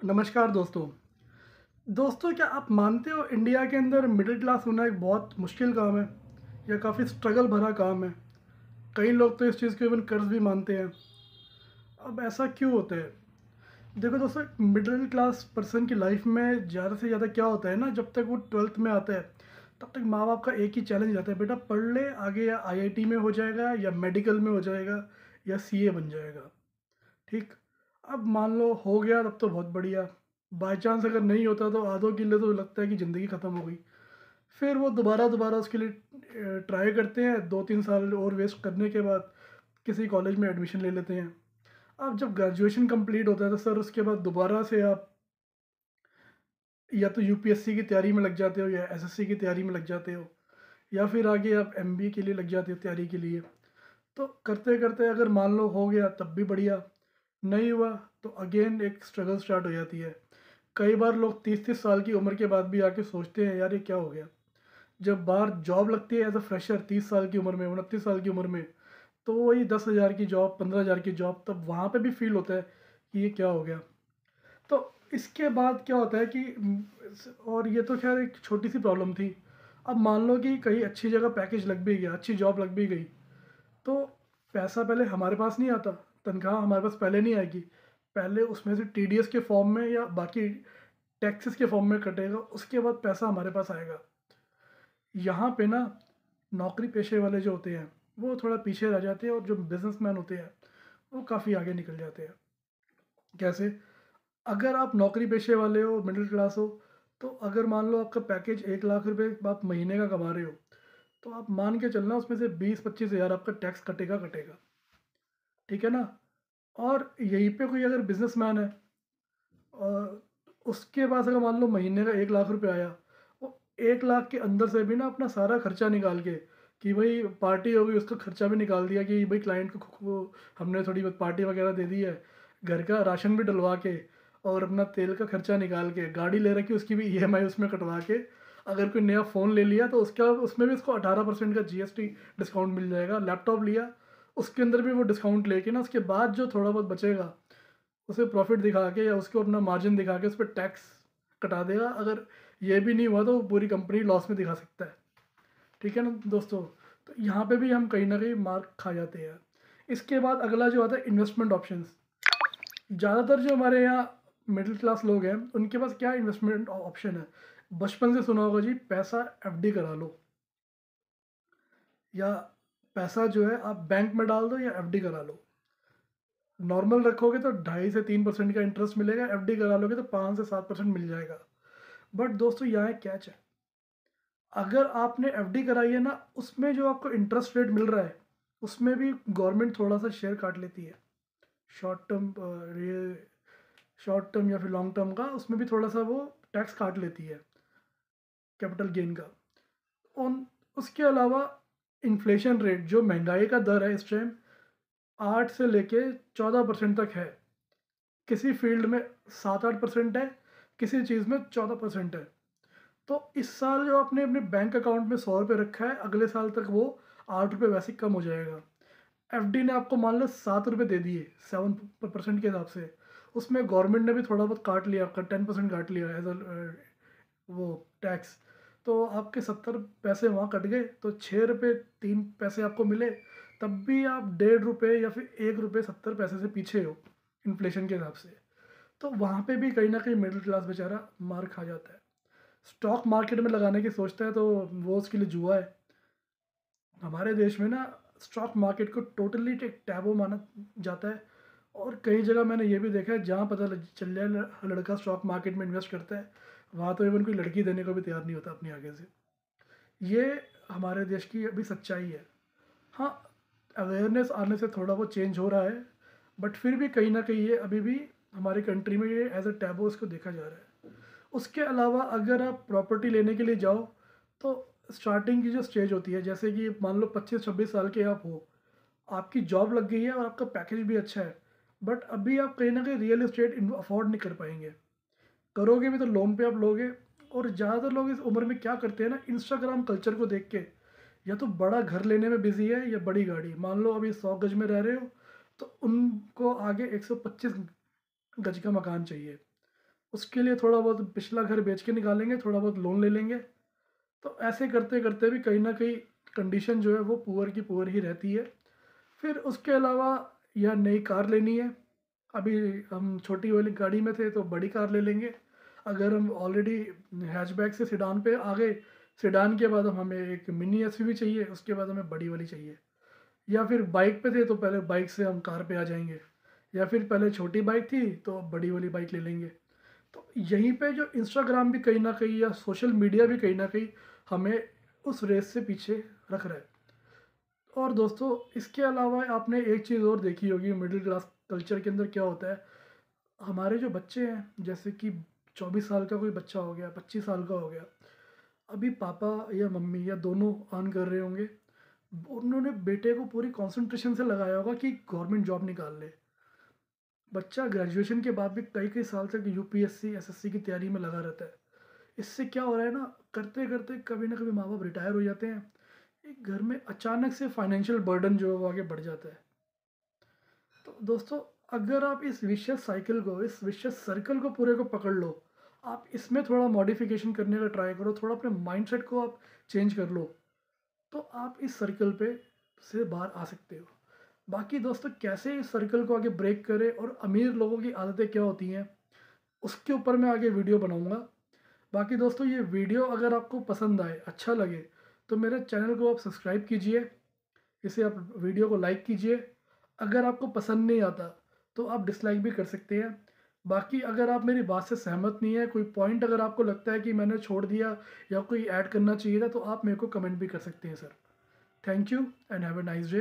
नमस्कार दोस्तों। दोस्तों, क्या आप मानते हो इंडिया के अंदर मिडिल क्लास होना एक बहुत मुश्किल काम है या काफ़ी स्ट्रगल भरा काम है? कई लोग तो इस चीज़ को इवन कर्ज भी मानते हैं। अब ऐसा क्यों होता है? देखो दोस्तों, मिडिल क्लास पर्सन की लाइफ में ज़्यादा से ज़्यादा क्या होता है ना, जब तक वो 12th में आता है तब तक माँ बाप का एक ही चैलेंज रहता है, बेटा पढ़ ले, आगे या आईआईटी में हो जाएगा या मेडिकल में हो जाएगा या सीए बन जाएगा। ठीक। अब मान लो हो गया तब तो बहुत बढ़िया। बाय चांस अगर नहीं होता तो आधों के लिए तो लगता है कि ज़िंदगी ख़त्म हो गई। फिर वो दोबारा दोबारा उसके लिए ट्राई करते हैं, 2-3 साल और वेस्ट करने के बाद किसी कॉलेज में एडमिशन ले लेते हैं। अब जब ग्रेजुएशन कंप्लीट होता है तो सर उसके बाद दोबारा से आप या तो यूपीएससी की तैयारी में लग जाते हो या एसएससी की तैयारी में लग जाते हो, या फिर आगे आप एमबीए के लिए लग जाते हो तैयारी के लिए। तो करते करते अगर मान लो हो गया तब भी बढ़िया, नहीं हुआ तो अगेन एक स्ट्रगल स्टार्ट हो जाती है। कई बार लोग 30-30 साल की उम्र के बाद भी आके सोचते हैं, यार ये क्या हो गया। जब बाहर जॉब लगती है एज अ फ्रेशर 30 साल की उम्र में, 29 साल की उम्र में, तो वही 10,000 की जॉब, 15,000 की जॉब, तब वहाँ पे भी फील होता है कि ये क्या हो गया। तो इसके बाद क्या होता है कि और ये तो खैर एक छोटी सी प्रॉब्लम थी। अब मान लो कि कहीं अच्छी जगह पैकेज लग भी गया, अच्छी जॉब लग भी गई, तो पैसा पहले हमारे पास नहीं आता, तनख्वाह हमारे पास पहले नहीं आएगी। पहले उसमें से टीडीएस के फॉर्म में या बाकी टैक्सेस के फॉर्म में कटेगा, उसके बाद पैसा हमारे पास आएगा। यहाँ पे ना नौकरी पेशे वाले जो होते हैं वो थोड़ा पीछे रह जाते हैं, और जो बिजनेसमैन होते हैं वो काफ़ी आगे निकल जाते हैं। कैसे? अगर आप नौकरी पेशे वाले हो, मिडिल क्लास हो, तो अगर मान लो आपका पैकेज 1 लाख रुपए आप महीने का कमा रहे हो, तो आप मान के चलना उसमें से 20-25 हज़ार आपका टैक्स कटेगा कटेगा। ठीक है ना? और यहीं पे कोई अगर बिजनेसमैन है और उसके पास अगर मान लो महीने का 1 लाख रुपए आया, वो 1 लाख के अंदर से भी ना अपना सारा खर्चा निकाल के, कि भाई पार्टी होगी उसका खर्चा भी निकाल दिया, कि भाई क्लाइंट को हमने थोड़ी बहुत पार्टी वगैरह दे दी है, घर का राशन भी डलवा के, और अपना तेल का खर्चा निकाल के, गाड़ी ले रखी उसकी भी ईएमआई उसमें कटवा के, अगर कोई नया फ़ोन ले लिया तो उसका उसमें भी उसको 18% का जीएसटी डिस्काउंट मिल जाएगा। लैपटॉप लिया उसके अंदर भी वो डिस्काउंट लेके ना, उसके बाद जो थोड़ा बहुत बचेगा उसे प्रॉफिट दिखा के या उसको अपना मार्जिन दिखा के उस पर टैक्स कटा देगा। अगर ये भी नहीं हुआ तो वो पूरी कंपनी लॉस में दिखा सकता है। ठीक है ना दोस्तों? तो यहाँ पे भी हम कहीं ना कहीं मार खा जाते हैं। इसके बाद अगला जो आता है इन्वेस्टमेंट ऑप्शंस। ज़्यादातर जो हमारे यहाँ मिडिल क्लास लोग हैं उनके पास क्या इन्वेस्टमेंट ऑप्शन है? बचपन से सुना होगा जी, पैसा एफडी करा लो, या पैसा जो है आप बैंक में डाल दो या एफडी करा लो। नॉर्मल रखोगे तो 2.5 से 3% का इंटरेस्ट मिलेगा, एफडी करा लोगे तो 5 से 7% मिल जाएगा। बट दोस्तों यहाँ एक कैच है। अगर आपने एफडी कराई है ना, उसमें जो आपको इंटरेस्ट रेट मिल रहा है उसमें भी गवर्नमेंट थोड़ा सा शेयर काट लेती है। शॉर्ट टर्म ये शॉर्ट टर्म या फिर लॉन्ग टर्म का, उसमें भी थोड़ा सा वो टैक्स काट लेती है, कैपिटल गेन का। उन उसके अलावा इन्फ्लेशन रेट, जो महंगाई का दर है इस टाइम 8 से लेके 14% तक है। किसी फील्ड में 7-8% है, किसी चीज़ में 14% है। तो इस साल जो आपने अपने बैंक अकाउंट में 100 रुपये रखा है, अगले साल तक वो 8 रुपये वैसे ही कम हो जाएगा। एफडी ने आपको मान लो 7 रुपये दे दिए 7% के हिसाब से, उसमें गवर्नमेंट ने भी थोड़ा बहुत काट लिया, आपका 10% काट लिया एज अ वो टैक्स। तो आपके 70 पैसे वहाँ कट गए, तो 6 रुपये 3 पैसे आपको मिले। तब भी आप 1.5 रुपये या फिर 1 रुपये 70 पैसे से पीछे हो इन्फ्लेशन के हिसाब से। तो वहाँ पे भी कहीं ना कहीं मिडिल क्लास बेचारा मार खा जाता है। स्टॉक मार्केट में लगाने की सोचता है तो वो उसके लिए जुआ है। हमारे देश में ना स्टॉक मार्केट को टोटली एक टैबू माना जाता है। और कई जगह मैंने ये भी देखा है जहाँ पता चल जाए लड़का स्टॉक मार्केट में इन्वेस्ट करता है, वहाँ तो इवन कोई लड़की देने को भी तैयार नहीं होता अपनी आगे से। ये हमारे देश की अभी सच्चाई है। हाँ, अवेयरनेस आने से थोड़ा बहुत चेंज हो रहा है, बट फिर भी कहीं ना कहीं ये अभी भी हमारी कंट्री में ये एज अ टैबू उसको देखा जा रहा है। उसके अलावा अगर आप प्रॉपर्टी लेने के लिए जाओ, तो स्टार्टिंग की जो स्टेज होती है, जैसे कि मान लो 25-26 साल के आप हो, आपकी जॉब लग गई है और आपका पैकेज भी अच्छा है, बट अभी आप कहीं ना कहीं रियल इस्टेट अफोर्ड नहीं कर पाएंगे। करोगे भी तो लोन पे आप लोगे। और ज़्यादातर लोग इस उम्र में क्या करते हैं ना, इंस्टाग्राम कल्चर को देख के या तो बड़ा घर लेने में बिजी है या बड़ी गाड़ी। मान लो अभी 100 गज में रह रहे हो, तो उनको आगे 125 गज का मकान चाहिए। उसके लिए थोड़ा बहुत पिछला घर बेच के निकालेंगे, थोड़ा बहुत लोन ले लेंगे। तो ऐसे करते करते भी कहीं ना कहीं कंडीशन जो है वो पुअर की पुअर ही रहती है। फिर उसके अलावा या नई कार लेनी है। अभी हम छोटी वाली गाड़ी में थे तो बड़ी कार ले लेंगे। अगर हम ऑलरेडी हैचबैक से सेडान पे आ गए, सेडान के बाद हम हमें एक मिनी एसयूवी चाहिए, उसके बाद हमें बड़ी वाली चाहिए। या फिर बाइक पे थे तो पहले बाइक से हम कार पे आ जाएंगे, या फिर पहले छोटी बाइक थी तो अब बड़ी वाली बाइक ले लेंगे। तो यहीं पे जो इंस्टाग्राम भी कहीं ना कहीं या सोशल मीडिया भी कहीं ना कहीं हमें उस रेस से पीछे रख रहा है। और दोस्तों इसके अलावा आपने एक चीज़ और देखी होगी, मिडिल क्लास कल्चर के अंदर क्या होता है। हमारे जो बच्चे हैं, जैसे कि 24 साल का कोई बच्चा हो गया, 25 साल का हो गया, अभी पापा या मम्मी या दोनों अर्न कर रहे होंगे, उन्होंने बेटे को पूरी कंसंट्रेशन से लगाया होगा कि गवर्नमेंट जॉब निकाल ले। बच्चा ग्रेजुएशन के बाद भी कई कई साल तक यूपीएससी एसएससी की तैयारी में लगा रहता है। इससे क्या हो रहा है ना, करते करते कभी ना कभी माँ बाप रिटायर हो जाते हैं। एक घर में अचानक से फाइनेंशियल बर्डन जो है वो आगे बढ़ जाता है। तो दोस्तों अगर आप इस विशियस साइकिल को, इस विशियस सर्कल को पूरे को पकड़ लो, आप इसमें थोड़ा मॉडिफिकेशन करने का ट्राई करो, थोड़ा अपने माइंडसेट को आप चेंज कर लो, तो आप इस सर्कल पे से बाहर आ सकते हो। बाकी दोस्तों कैसे इस सर्कल को आगे ब्रेक करें और अमीर लोगों की आदतें क्या होती हैं, उसके ऊपर मैं आगे वीडियो बनाऊंगा। बाकी दोस्तों ये वीडियो अगर आपको पसंद आए, अच्छा लगे, तो मेरे चैनल को आप सब्सक्राइब कीजिए, इसे आप वीडियो को लाइक कीजिए। अगर आपको पसंद नहीं आता तो आप डिसलाइक भी कर सकते हैं। बाकी अगर आप मेरी बात से सहमत नहीं है, कोई पॉइंट अगर आपको लगता है कि मैंने छोड़ दिया या कोई ऐड करना चाहिए था, तो आप मेरे को कमेंट भी कर सकते हैं sir. Thank you and have a nice day.